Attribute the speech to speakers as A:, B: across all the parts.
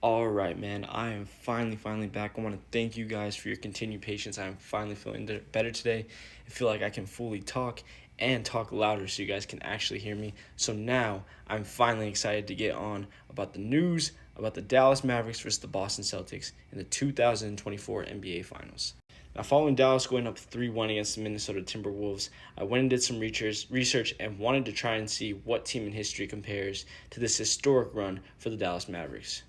A: All right, man. I am finally back. I want to thank you guys for your continued patience. I am finally feeling better today. I feel like I can fully talk and talk louder so you guys can actually hear me. So now I'm finally excited to get on about the news about the Dallas Mavericks versus the Boston Celtics in the 2024 NBA Finals. Now, following Dallas going up 3-1 against the Minnesota Timberwolves, I went and did some research and wanted to try and see what team in history compares to this historic run for the Dallas Mavericks.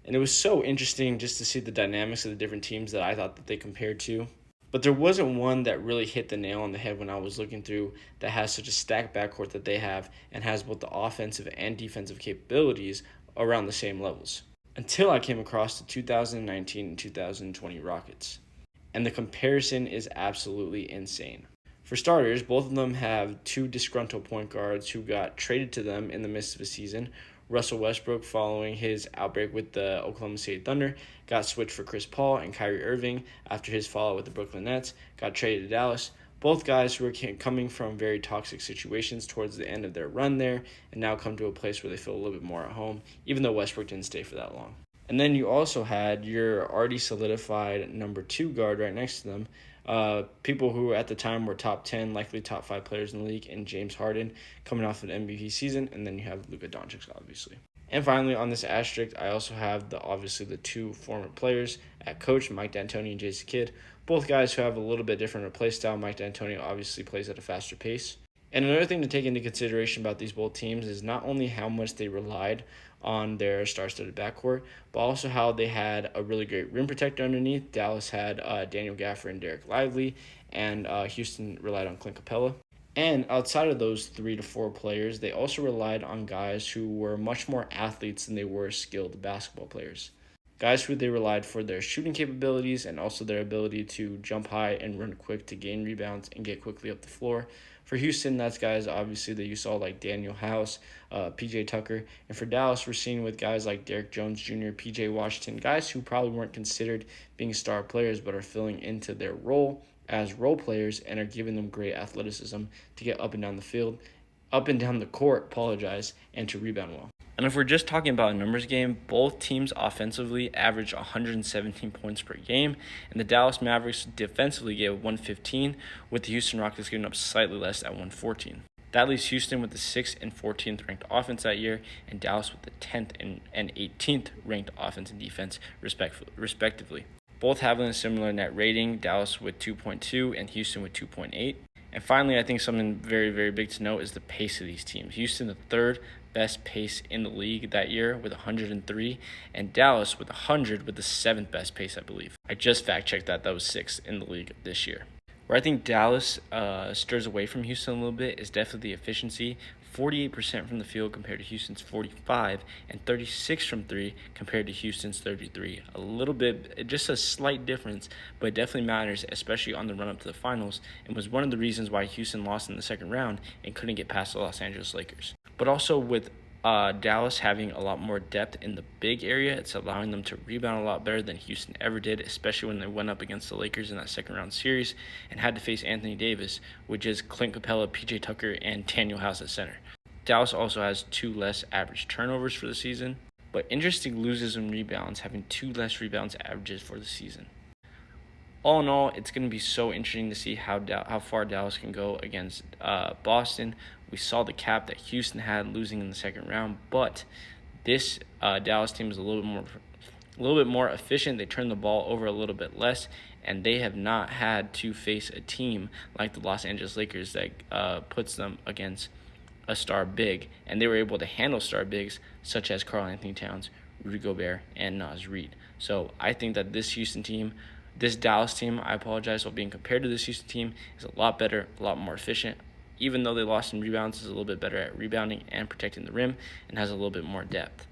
A: And it was so interesting just to see the dynamics of the different teams that I thought that they compared to. But there wasn't one that really hit the nail on the head when I was looking through that has such a stacked backcourt that they have and has both the offensive and defensive capabilities around the same levels. Until I came across the 2019 and 2020 Rockets. And the comparison is absolutely insane. For starters, both of them have two disgruntled point guards who got traded to them in the midst of a season. Russell Westbrook, following his outbreak with the Oklahoma City Thunder, got switched for Chris Paul, and Kyrie Irving, after his fallout with the Brooklyn Nets, got traded to Dallas. Both guys who were coming from very toxic situations towards the end of their run there, and now come to a place where they feel a little bit more at home, even though Westbrook didn't stay for that long. And then you also had your already solidified number two guard right next to them. People who at the time were top 10, likely top 5 players in the league, and James Harden coming off an MVP season, and then you have Luka Doncic, obviously. And finally, on this asterisk, I also have the two former players at coach, Mike D'Antoni and Jason Kidd. Both guys who have a little bit different of a play style. Mike D'Antoni obviously plays at a faster pace. And another thing to take into consideration about these both teams is not only how much they relied on their star-studded backcourt, but also how they had a really great rim protector underneath. Dallas had Daniel Gafford and Derek Lively, and Houston relied on Clint Capella. And outside of those 3 to 4 players, they also relied on guys who were much more athletes than they were skilled basketball players. Guys who they relied for their shooting capabilities and also their ability to jump high and run quick to gain rebounds and get quickly up the floor. For Houston, that's guys obviously that you saw like Daniel House, PJ Tucker. And for Dallas, we're seeing with guys like Derrick Jones Jr., PJ Washington, guys who probably weren't considered being star players but are filling into their role as role players and are giving them great athleticism to get up and down the field, up and down the court, and to rebound well. And if we're just talking about a numbers game, both teams offensively averaged 117 points per game, and the Dallas Mavericks defensively gave 115, with the Houston Rockets giving up slightly less at 114. That leaves Houston with the 6th and 14th ranked offense that year, and Dallas with the 10th and 18th ranked offense and defense, respectively. Both having a similar net rating, Dallas with 2.2 and Houston with 2.8. And finally, I think something very big to note is the pace of these teams. Houston, the third best pace in the league that year with 103, and Dallas with 100 with the 7th best pace, I believe. I just fact-checked that. That was 6th in the league this year. Where I think Dallas stirs away from Houston a little bit is definitely the efficiency. 48% from the field compared to Houston's 45, and 36 from 3 compared to Houston's 33. A little bit, just a slight difference, but it definitely matters, especially on the run-up to the finals, and was one of the reasons why Houston lost in the second round and couldn't get past the Los Angeles Lakers. But also with Dallas having a lot more depth in the big area, it's allowing them to rebound a lot better than Houston ever did, especially when they went up against the Lakers in that second round series and had to face Anthony Davis, which is Clint Capella, PJ Tucker, and Daniel House at center. Dallas also has 2 less average turnovers for the season, but interesting loses in rebounds, having 2 less rebounds averages for the season. All in all, it's going to be so interesting to see how far Dallas can go against Boston. We saw the cap that Houston had losing in the second round, but this Dallas team is a little bit more efficient. They turn the ball over a little bit less, and they have not had to face a team like the Los Angeles Lakers that puts them against a star big, and they were able to handle star bigs such as Karl Anthony Towns, Rudy Gobert, and Naz Reid. So I think that this Dallas team, I apologize, while being compared to this Houston team, is a lot better, a lot more efficient. Even though they lost in rebounds, is a little bit better at rebounding and protecting the rim, and has a little bit more depth.